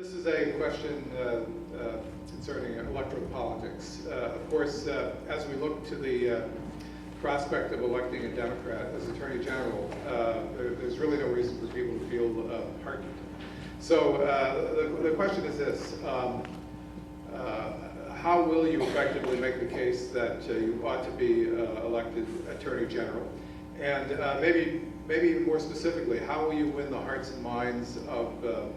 This is a question concerning electoral politics. Of course, as we look to the prospect of electing a Democrat as Attorney General, there's really no reason for people to feel heartened. So the question is this. How will you effectively make the case that you ought to be elected Attorney General? And maybe even more specifically, how will you win the hearts and minds of the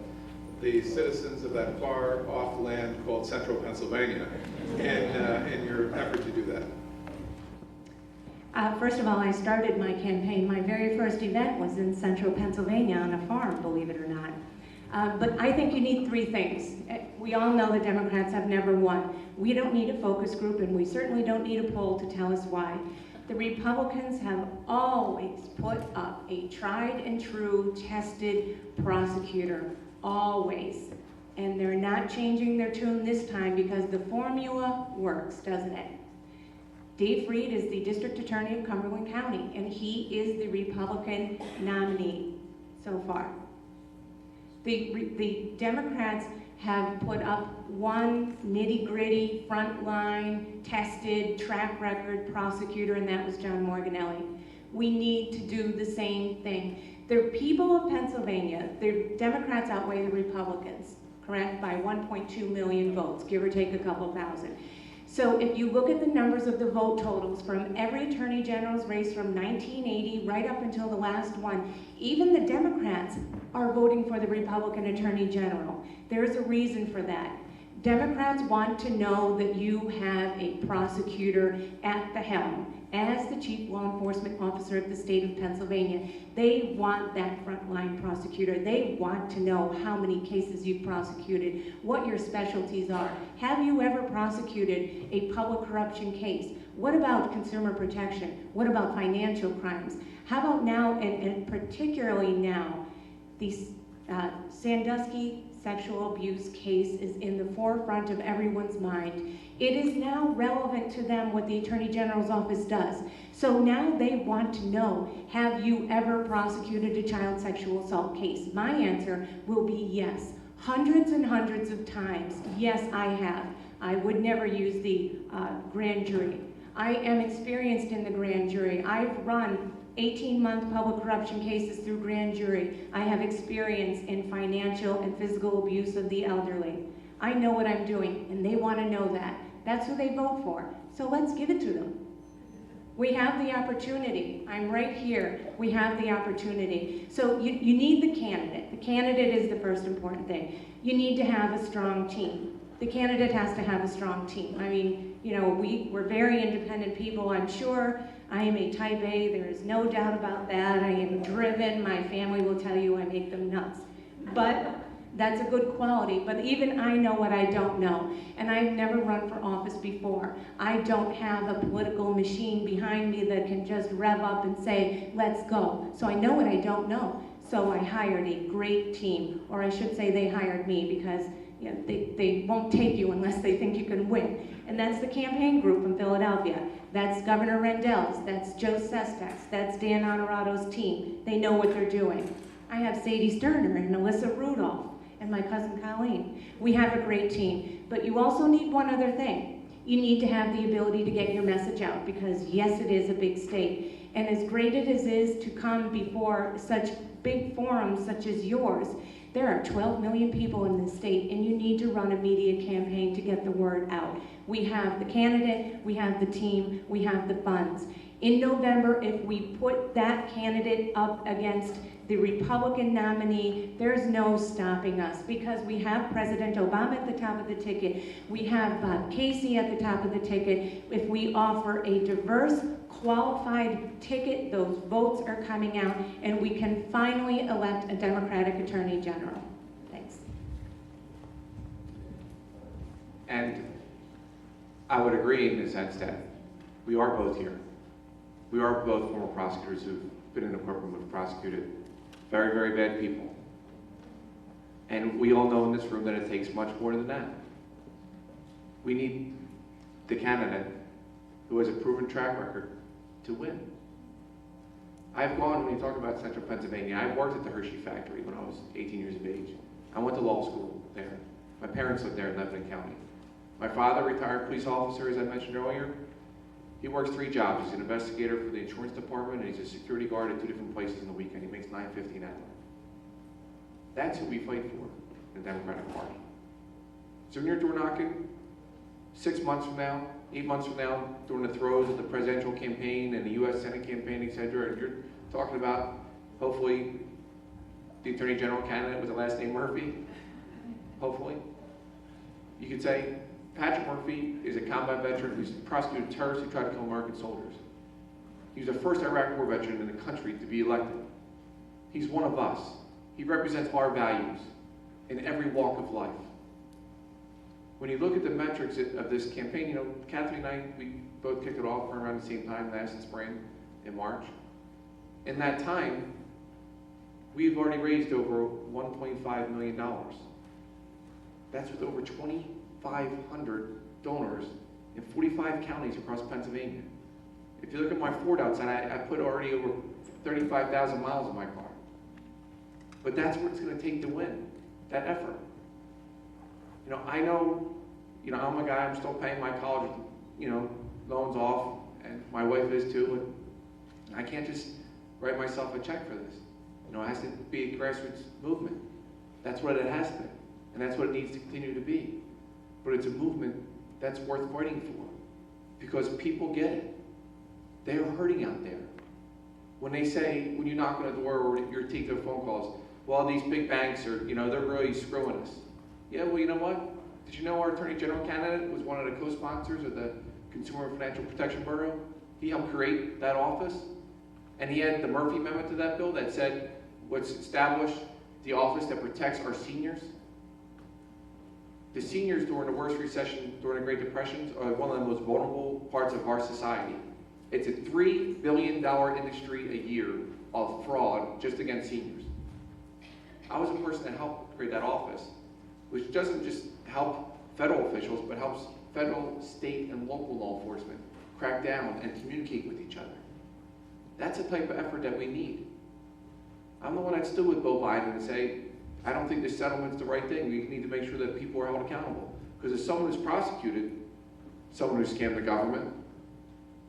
citizens of that far off land called Central Pennsylvania in your effort to do that? First of all, I started my campaign. My very first event was in Central Pennsylvania on a farm, believe it or not. But I think you need three things. We all know the Democrats have never won. We don't need a focus group, and we certainly don't need a poll to tell us why. The Republicans have always put up a tried and true, tested prosecutor, always. And they're not changing their tune this time because the formula works, doesn't it? Dave Reed is the district attorney of Cumberland County, and he is the Republican nominee so far. The Democrats have put up one nitty-gritty, frontline, tested, track record prosecutor, and that was John Morganelli. We need to do the same thing. The people of Pennsylvania, the Democrats outweigh the Republicans, correct, by 1.2 million votes, give or take a couple thousand. So if you look at the numbers of the vote totals from every Attorney General's race from 1980 right up until the last one, even the Democrats are voting for the Republican Attorney General. There's a reason for that. Democrats want to know that you have a prosecutor at the helm. As the chief law enforcement officer of the state of Pennsylvania, they want that frontline prosecutor. They want to know how many cases you've prosecuted, what your specialties are. Have you ever prosecuted a public corruption case? What about consumer protection? What about financial crimes? How about now, and particularly now, the Sandusky sexual abuse case is in the forefront of everyone's mind. It is now relevant to them what the Attorney General's office does. So now they want to know, have you ever prosecuted a child sexual assault case? My answer will be yes. Hundreds and hundreds of times, yes, I have. I would never use the grand jury. I am experienced in the grand jury. I've run 18-month public corruption cases through grand jury. I have experience in financial and physical abuse of the elderly. I know what I'm doing, and they want to know that. That's who they vote for. So let's give it to them. We have the opportunity. I'm right here. We have the opportunity. So you need the candidate. The candidate is the first important thing. You need to have a strong team. The candidate has to have a strong team. I mean, you know, we're very independent people, I'm sure. I am a type A, there is no doubt about that. I am driven, my family will tell you I make them nuts. But that's a good quality, but even I know what I don't know. And I've never run for office before. I don't have a political machine behind me that can just rev up and say, let's go. So I know what I don't know. So I hired a great team, or I should say they hired me because you know, they won't take you unless they think you can win. And that's the campaign group from Philadelphia. That's Governor Rendell's, that's Joe Sestak's, that's Dan Honorado's team. They know what they're doing. I have Sadie Sterner and Alyssa Rudolph and my cousin Colleen. We have a great team, but you also need one other thing. You need to have the ability to get your message out because yes, it is a big state. And as great it is to come before such big forums such as yours, there are 12 million people in this state, and you need to run a media campaign to get the word out. We have the candidate, we have the team, we have the funds. In November, if we put that candidate up against the Republican nominee, there's no stopping us because we have President Obama at the top of the ticket. We have Bob Casey at the top of the ticket. If we offer a diverse, qualified ticket, those votes are coming out, and we can finally elect a Democratic Attorney General. Thanks. And I would agree in the sense that we are both here. We are both former prosecutors who've been in the courtroom, who've prosecuted very, very bad people. And we all know in this room that it takes much more than that. We need the candidate who has a proven track record to win. I've gone, when you talk about Central Pennsylvania, I worked at the Hershey factory when I was 18 years of age. I went to law school there. My parents lived there in Lebanon County. My father, retired police officer, as I mentioned earlier. He works 3 jobs. He's an investigator for the insurance department, and he's a security guard at 2 different places in the weekend. He makes $9.50 an hour. That's who we fight for in the Democratic Party. So when you're door knocking, 6 months from now, 8 months from now, during the throes of the presidential campaign and the U.S. Senate campaign, etc., and you're talking about, hopefully, the Attorney General candidate with the last name Murphy, hopefully, you could say, Patrick Murphy is a combat veteran who's prosecuted terrorists who tried to kill American soldiers. He was the first Iraq War veteran in the country to be elected. He's one of us. He represents our values in every walk of life. When you look at the metrics of this campaign, you know, Catherine and I, we both kicked it off around the same time last spring, in March. In that time, we've already raised over $1.5 million. That's with over 2,500 donors in 45 counties across Pennsylvania. If you look at my Ford outside, I put already over 35,000 miles in my car. But that's what it's going to take to win, that effort. You know, I know, you know, I'm a guy, I'm still paying my college, you know, loans off, and my wife is too, and I can't just write myself a check for this. You know, it has to be a grassroots movement. That's what it has been, and that's what it needs to continue to be. But it's a movement that's worth fighting for, because people get it. They are hurting out there. When they say, when you knock on the door or you take their phone calls, well, these big banks are, you know, they're really screwing us. Yeah, well, you know what? Did you know our Attorney General candidate was one of the co-sponsors of the Consumer Financial Protection Bureau? He helped create that office. And he had the Murphy Amendment to that bill that said, let's establish the office that protects our seniors. The seniors during the worst recession, during the Great Depression, are one of the most vulnerable parts of our society. It's a $3 billion industry a year of fraud just against seniors. I was a person that helped create that office, which doesn't just help federal officials, but helps federal, state, and local law enforcement crack down and communicate with each other. That's the type of effort that we need. I'm the one that stood with Joe Biden and say, I don't think this settlement's the right thing. We need to make sure that people are held accountable. Because if someone is prosecuted, someone who scammed the government,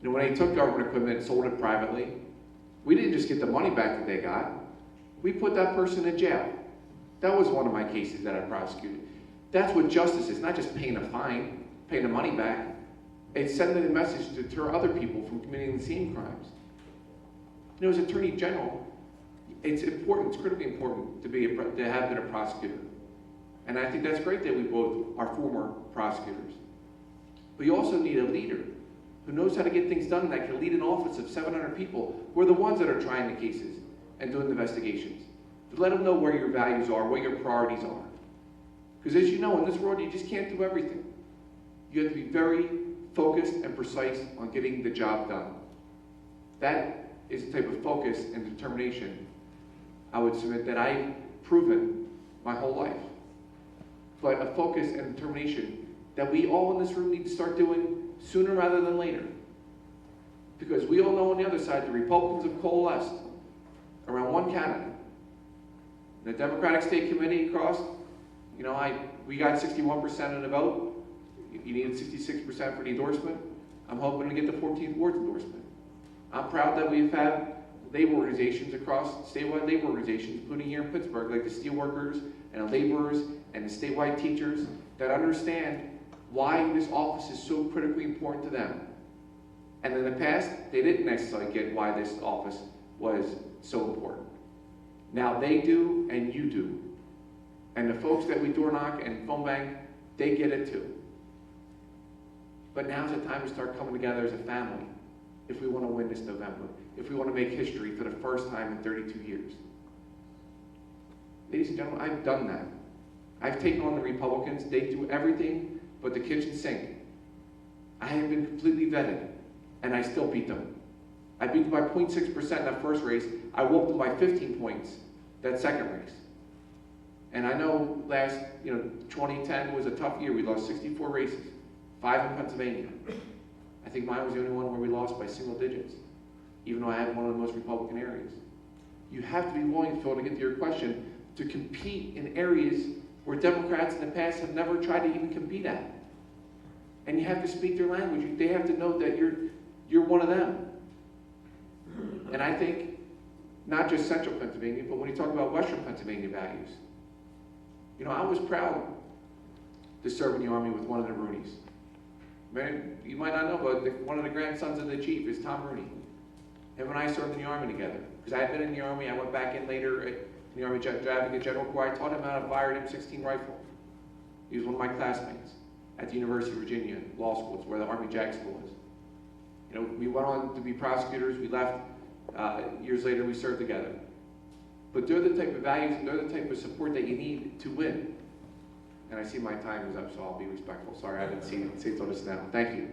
you know, when they took government equipment and sold it privately, we didn't just get the money back that they got. We put that person in jail. That was one of my cases that I prosecuted. That's what justice is, not just paying a fine, paying the money back. It's sending a message to deter other people from committing the same crimes. You know, as Attorney General, it's important, it's critically important to have been a prosecutor. And I think that's great that we both are former prosecutors. But you also need a leader who knows how to get things done, that can lead an office of 700 people who are the ones that are trying the cases and doing the investigations. To let them know where your values are, what your priorities are. Because as you know, in this world, you just can't do everything. You have to be very focused and precise on getting the job done. That is the type of focus and determination I would submit that I've proven my whole life. But a focus and determination that we all in this room need to start doing sooner rather than later. Because we all know on the other side, the Republicans have coalesced around one candidate. The Democratic State Committee across, you know, we got 61% of the vote. You needed 66% for the endorsement. I'm hoping to get the 14th ward endorsement. I'm proud that we've had labor organizations across, statewide labor organizations, including here in Pittsburgh, like the steelworkers and the laborers and the statewide teachers, that understand why this office is so critically important to them. And in the past, they didn't necessarily get why this office was so important. Now they do, and you do. And the folks that we door knock and phone bang, they get it too. But now's the time to start coming together as a family if we want to win this November, if we want to make history for the first time in 32 years. Ladies and gentlemen, I've done that. I've taken on the Republicans. They do everything but the kitchen sink. I have been completely vetted, and I still beat them. I beat them by 0.6% in that first race. I whooped them by 15 points that second race. And I know 2010 was a tough year. We lost 64 races, 5 in Pennsylvania. I think mine was the only one where we lost by single digits, even though I had one of the most Republican areas. You have to be willing, Phil, to get to your question, to compete in areas where Democrats in the past have never tried to even compete at. And you have to speak their language. They have to know that you're one of them. And I think not just central Pennsylvania, but when you talk about western Pennsylvania values, you know, I was proud to serve in the Army with one of the Rooneys. Man, you might not know, but one of the grandsons of the chief is Tom Rooney. Him and I served in the Army together. Because I had been in the Army, I went back in later in the Army driving the General Corps. I taught him how to fire an M16 rifle. He was one of my classmates at the University of Virginia Law School. It's where the Army JAG School is. You know, we went on to be prosecutors. We left. Years later, we served together. But they're the type of values and they're the type of support that you need to win. And I see my time is up, so I'll be respectful. Sorry, I didn't say till this now. Thank you.